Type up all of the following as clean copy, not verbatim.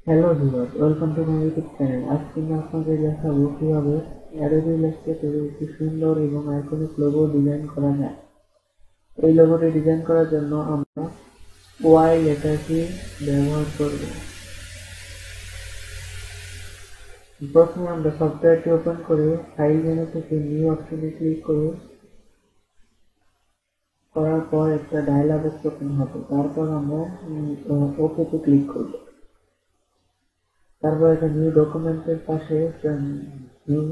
Hello viewer, welcome to my YouTube channel. আজকে আমি আপনাদের দেখাবো কিভাবে অ্যাডোবি ইলাস্ট্রেটরে একটি সুন্দর এবং আইকনিক লোগো ডিজাইন করা যায়। এই লোগোটি ডিজাইন করার জন্য আমরা ওয়াই লেটারটি ব্যবহার করব। প্রথমে আমরা সফটওয়্যারটি ওপেন করে ফাইল মেনু থেকে নিউ অপশনে ক্লিক করার পর একটা ডায়লগ বক্স ওপেন হবে। তারপর আমরা ওকেতে ক্লিক করব। তারপর একটা নিউ ডকুমেন্টের পাশে নিউ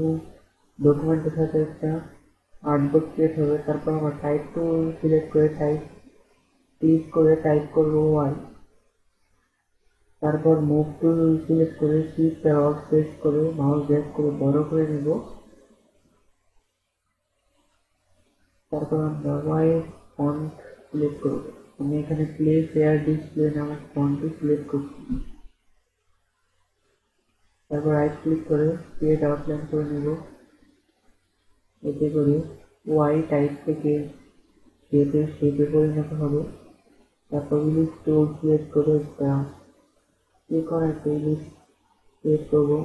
ডকুমেন্টের সাথে একটা আর্টবোর্ড ক্রিয়েট হবে। তারপর আমরা টাইপ টু সিলেক্ট করে ক্লিক করে টাইপ করবো ওয়াই। তারপর মুভ টু সিলেক্ট করে শিফট আর অল্ট প্রেস করে মাউস ড্র্যাগ করে বড় করে নিব। তারপর আমরা ওয়াই ফন্ট সিলেক্ট করব। আমি এখানে প্লেস এয়ার ডিসপ্লে নামক ফন্টটি সিলেক্ট করছি। তারপর রাইট ক্লিক করে ক্রিয়েট আউটলাইন করে নিব। এতে করে ওয়াই টাইপ থেকে শেপে পরিণত হবে। তারপর ইলিশ টুল সিলেক্ট করে একটা ইলিশ সিলেক্ট করবো।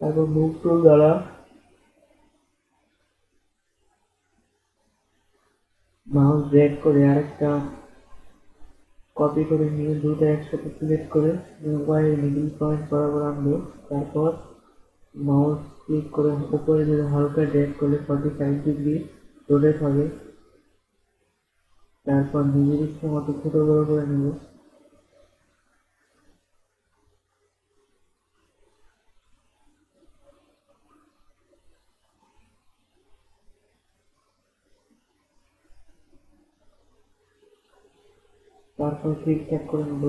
তারপর মুভ টুল দ্বারা মাউস ড্র্যাগ করে আরেকটা কপি করে নিয়ে দুটো একসাথে সিলেক্ট করে ওয়াই মিডল পয়েন্ট বরাবর আনবো। তারপর মাউস ক্লিক করে উপরে যদি হালকা ড্র্যাগ করলে 45 ডিগ্রি রোটেট হবে। তারপর নিজের ইচ্ছে মতো ছোট বড় করে নেব। তারপর ঠিকঠাক করে নেব।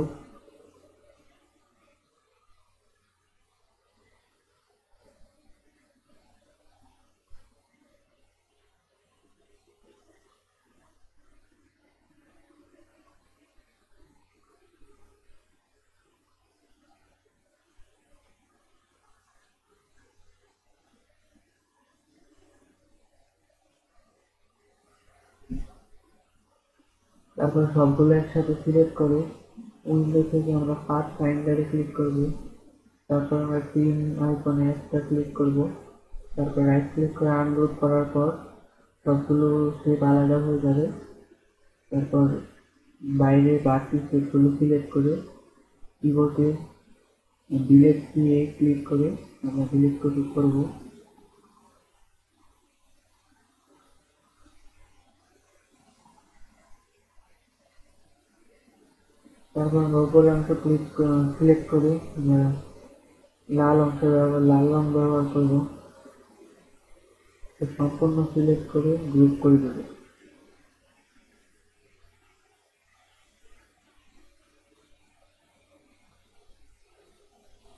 তারপর সবগুলো একসাথে সিলেক্ট করে উইন্ডো থেকে আমরা পাথ ফাইন্ডারে ক্লিক করব। তারপর আমরা পিন আইকনে একটা ক্লিক করব। তারপর রাইট ক্লিক করে আনগ্রুপ করার পর সবগুলো শেপ আলাদা হয়ে যাবে। তারপর বাইরে বাকি শেপগুলো সিলেক্ট করে কিবোর্ডে ডিলিট দিয়ে ক্লিক করে আমরা ডিলিট করব। তারপর আমরা উপরের অংশ সিলেক্ট করে লাল অংশ লাল রং ব্যবহার করব। সম্পূর্ণ সিলেক্ট করে গ্রুপ করে দেব।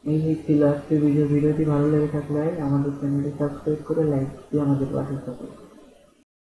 এই ছিল আজকের ভিডিওটি ভালো লেগে থাকলে আমাদের চ্যানেলটি সাবস্ক্রাইব করে লাইক দিয়ে আমাদের পাশে থাকুন।